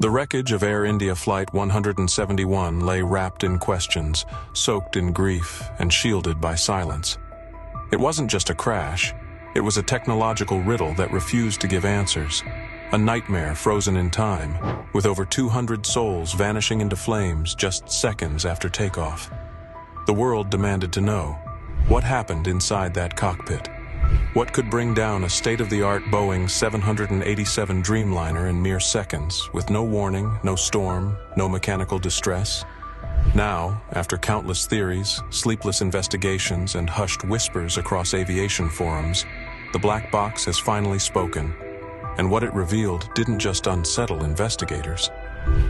The wreckage of Air India Flight 171 lay wrapped in questions, soaked in grief, and shielded by silence. It wasn't just a crash. It was a technological riddle that refused to give answers. A nightmare frozen in time, with over 200 souls vanishing into flames just seconds after takeoff. The world demanded to know, what happened inside that cockpit? What could bring down a state-of-the-art Boeing 787 Dreamliner in mere seconds, with no warning, no storm, no mechanical distress? Now, after countless theories, sleepless investigations, and hushed whispers across aviation forums, the black box has finally spoken. And what it revealed didn't just unsettle investigators.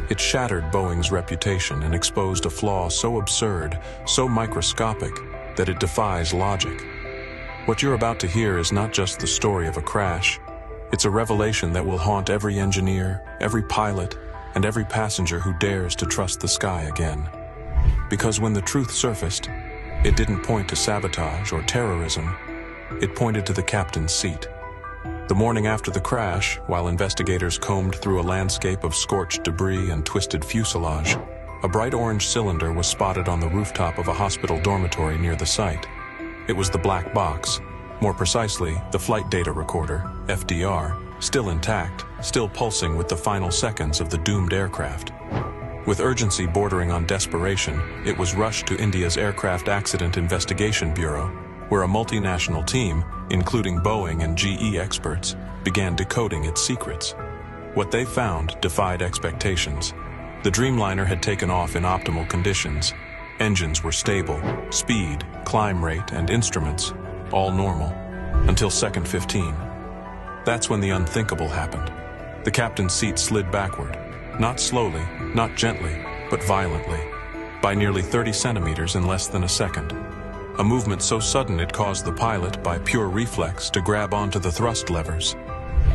It shattered Boeing's reputation and exposed a flaw so absurd, so microscopic, that it defies logic. What you're about to hear is not just the story of a crash. It's a revelation that will haunt every engineer, every pilot, and every passenger who dares to trust the sky again. Because when the truth surfaced, it didn't point to sabotage or terrorism. It pointed to the captain's seat. The morning after the crash, while investigators combed through a landscape of scorched debris and twisted fuselage, a bright orange cylinder was spotted on the rooftop of a hospital dormitory near the site. It was the black box, more precisely, the flight data recorder, FDR, still intact, still pulsing with the final seconds of the doomed aircraft. With urgency bordering on desperation, it was rushed to India's Aircraft Accident Investigation Bureau, where a multinational team, including Boeing and GE experts, began decoding its secrets. What they found defied expectations. The Dreamliner had taken off in optimal conditions. Engines were stable, speed, climb rate, and instruments, all normal, until second 15. That's when the unthinkable happened. The captain's seat slid backward, not slowly, not gently, but violently, by nearly 30 centimeters in less than a second. A movement so sudden it caused the pilot, by pure reflex, to grab onto the thrust levers.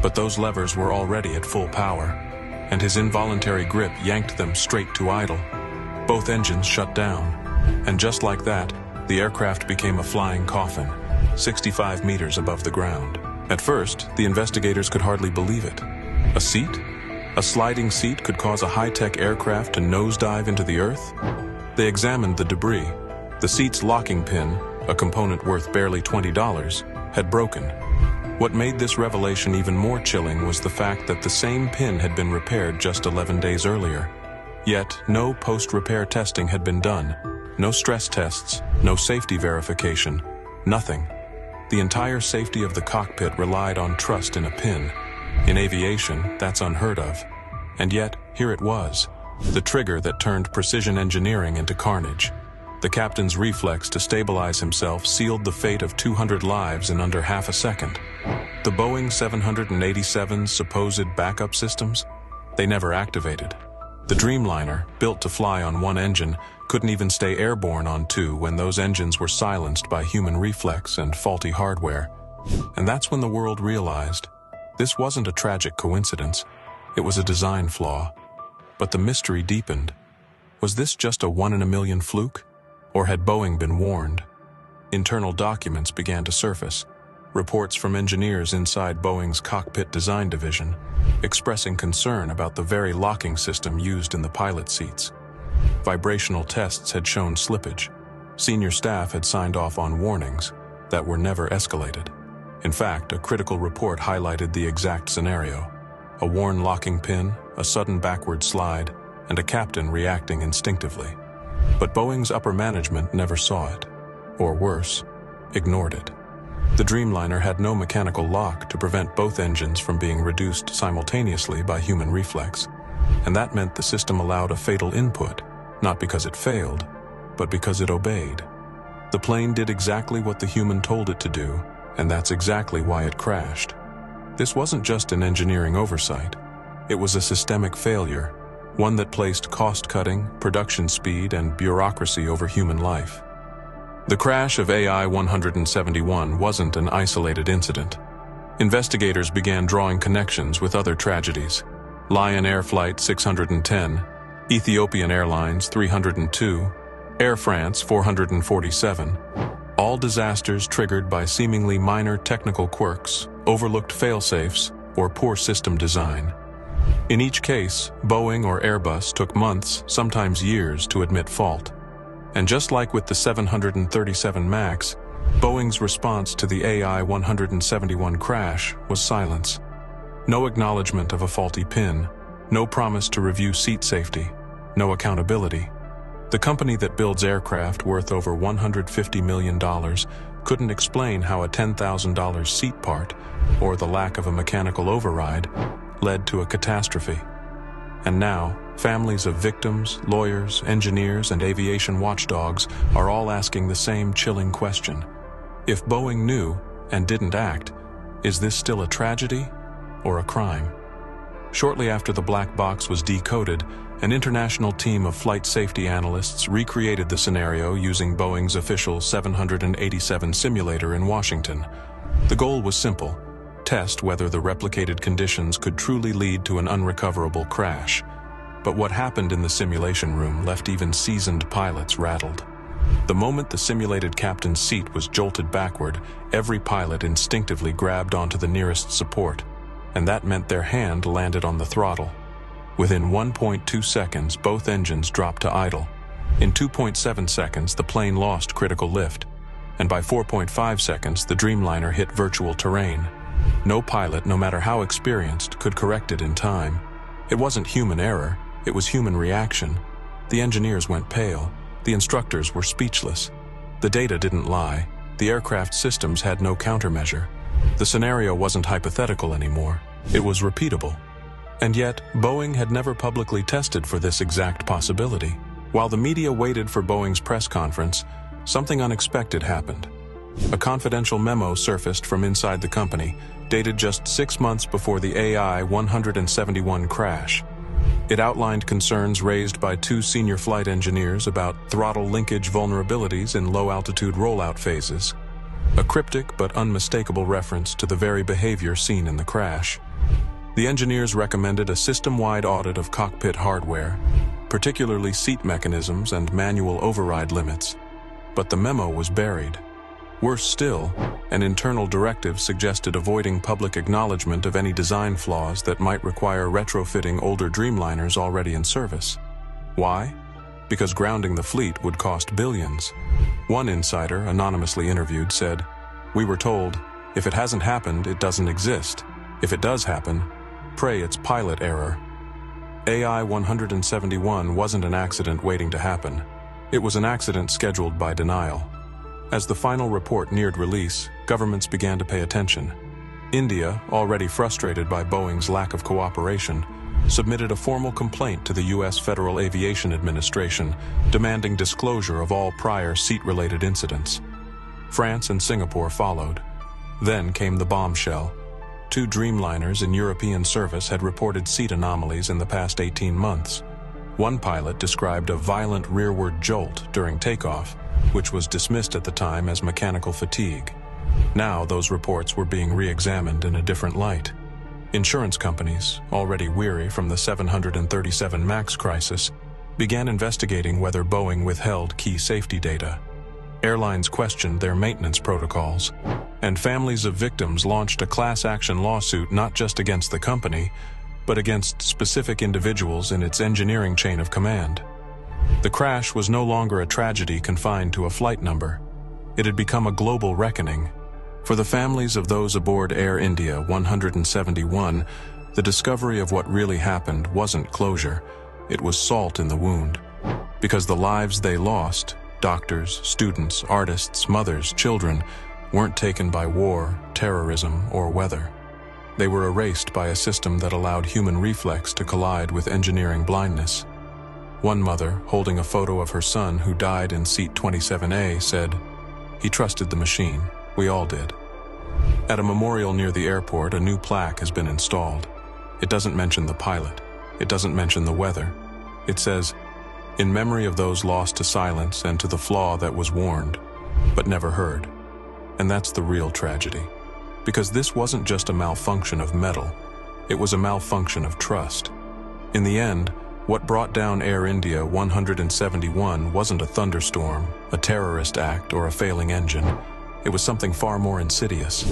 But those levers were already at full power, and his involuntary grip yanked them straight to idle. Both engines shut down, and just like that, the aircraft became a flying coffin, 65 meters above the ground. At first, the investigators could hardly believe it. A seat? A sliding seat could cause a high-tech aircraft to nosedive into the earth? They examined the debris. The seat's locking pin, a component worth barely $20, had broken. What made this revelation even more chilling was the fact that the same pin had been repaired just 11 days earlier. Yet, no post-repair testing had been done. No stress tests, no safety verification, nothing. The entire safety of the cockpit relied on trust in a pin. In aviation, that's unheard of. And yet, here it was, the trigger that turned precision engineering into carnage. The captain's reflex to stabilize himself sealed the fate of 200 lives in under half a second. The Boeing 787's supposed backup systems? They never activated. The Dreamliner, built to fly on one engine, couldn't even stay airborne on two when those engines were silenced by human reflex and faulty hardware. And that's when the world realized this wasn't a tragic coincidence. It was a design flaw. But the mystery deepened. Was this just a one-in-a-million fluke? Or had Boeing been warned? Internal documents began to surface. Reports from engineers inside Boeing's cockpit design division, expressing concern about the very locking system used in the pilot seats. Vibrational tests had shown slippage. Senior staff had signed off on warnings that were never escalated. In fact, a critical report highlighted the exact scenario: a worn locking pin, a sudden backward slide, and a captain reacting instinctively. But Boeing's upper management never saw it, or worse, ignored it. The Dreamliner had no mechanical lock to prevent both engines from being reduced simultaneously by human reflex, and that meant the system allowed a fatal input, not because it failed, but because it obeyed. The plane did exactly what the human told it to do, and that's exactly why it crashed. This wasn't just an engineering oversight. It was a systemic failure, one that placed cost-cutting, production speed, and bureaucracy over human life. The crash of AI-171 wasn't an isolated incident. Investigators began drawing connections with other tragedies: Lion Air Flight 610, Ethiopian Airlines 302, Air France 447, all disasters triggered by seemingly minor technical quirks, overlooked fail-safes, or poor system design. In each case, Boeing or Airbus took months, sometimes years, to admit fault. And just like with the 737 MAX, Boeing's response to the AI-171 crash was silence. No acknowledgement of a faulty pin, no promise to review seat safety, no accountability. The company that builds aircraft worth over $150 million couldn't explain how a $10,000 seat part, or the lack of a mechanical override, led to a catastrophe. And now, families of victims, lawyers, engineers, and aviation watchdogs are all asking the same chilling question. If Boeing knew and didn't act, is this still a tragedy or a crime? Shortly after the black box was decoded, an international team of flight safety analysts recreated the scenario using Boeing's official 787 simulator in Washington. The goal was simple: test whether the replicated conditions could truly lead to an unrecoverable crash. But what happened in the simulation room left even seasoned pilots rattled. The moment the simulated captain's seat was jolted backward, every pilot instinctively grabbed onto the nearest support, and that meant their hand landed on the throttle. Within 1.2 seconds, both engines dropped to idle. In 2.7 seconds, the plane lost critical lift, and by 4.5 seconds, the Dreamliner hit virtual terrain. No pilot, no matter how experienced, could correct it in time. It wasn't human error, it was human reaction. The engineers went pale. The instructors were speechless. The data didn't lie. The aircraft systems had no countermeasure. The scenario wasn't hypothetical anymore. It was repeatable. And yet, Boeing had never publicly tested for this exact possibility. While the media waited for Boeing's press conference, something unexpected happened. A confidential memo surfaced from inside the company, dated just 6 months before the AI-171 crash. It outlined concerns raised by 2 senior flight engineers about throttle linkage vulnerabilities in low-altitude rollout phases. A cryptic but unmistakable reference to the very behavior seen in the crash. The engineers recommended a system-wide audit of cockpit hardware, particularly seat mechanisms and manual override limits. But the memo was buried. Worse still, an internal directive suggested avoiding public acknowledgement of any design flaws that might require retrofitting older Dreamliners already in service. Why? Because grounding the fleet would cost billions. One insider, anonymously interviewed, said, "We were told, if it hasn't happened, it doesn't exist. If it does happen, pray it's pilot error." AI-171 wasn't an accident waiting to happen. It was an accident scheduled by denial. As the final report neared release, governments began to pay attention. India, already frustrated by Boeing's lack of cooperation, submitted a formal complaint to the U.S. Federal Aviation Administration, demanding disclosure of all prior seat-related incidents. France and Singapore followed. Then came the bombshell. 2 Dreamliners in European service had reported seat anomalies in the past 18 months. One pilot described a violent rearward jolt during takeoff, which was dismissed at the time as mechanical fatigue. Now those reports were being re-examined in a different light. Insurance companies, already weary from the 737 MAX crisis, began investigating whether Boeing withheld key safety data. Airlines questioned their maintenance protocols, and families of victims launched a class action lawsuit not just against the company, but against specific individuals in its engineering chain of command. The crash was no longer a tragedy confined to a flight number. It had become a global reckoning. For the families of those aboard Air India 171, the discovery of what really happened wasn't closure, it was salt in the wound. Because the lives they lost, doctors, students, artists, mothers, children, weren't taken by war, terrorism, or weather. They were erased by a system that allowed human reflex to collide with engineering blindness. One mother, holding a photo of her son who died in seat 27A, said, "He trusted the machine. We all did." At a memorial near the airport, a new plaque has been installed. It doesn't mention the pilot. It doesn't mention the weather. It says, "In memory of those lost to silence and to the flaw that was warned, but never heard." And that's the real tragedy. Because this wasn't just a malfunction of metal. It was a malfunction of trust. In the end, what brought down Air India 171 wasn't a thunderstorm, a terrorist act, or a failing engine. It was something far more insidious,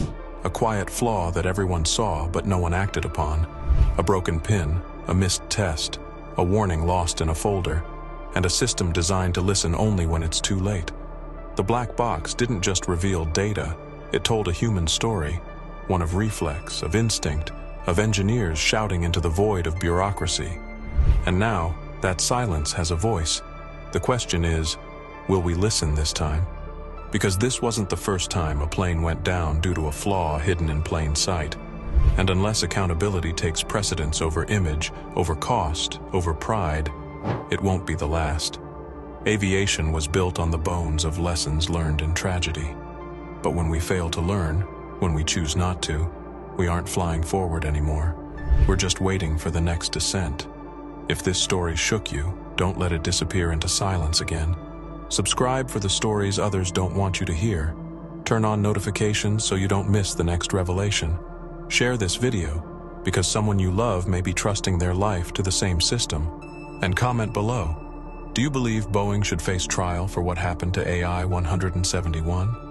a quiet flaw that everyone saw but no one acted upon. A broken pin, a missed test, a warning lost in a folder, and a system designed to listen only when it's too late. The black box didn't just reveal data, it told a human story, one of reflex, of instinct, of engineers shouting into the void of bureaucracy. And now, that silence has a voice. The question is, will we listen this time? Because this wasn't the first time a plane went down due to a flaw hidden in plain sight. And unless accountability takes precedence over image, over cost, over pride, it won't be the last. Aviation was built on the bones of lessons learned in tragedy. But when we fail to learn, when we choose not to, we aren't flying forward anymore. We're just waiting for the next descent. If this story shook you, don't let it disappear into silence again. Subscribe for the stories others don't want you to hear. Turn on notifications so you don't miss the next revelation. Share this video, because someone you love may be trusting their life to the same system. And comment below. Do you believe Boeing should face trial for what happened to AI 171?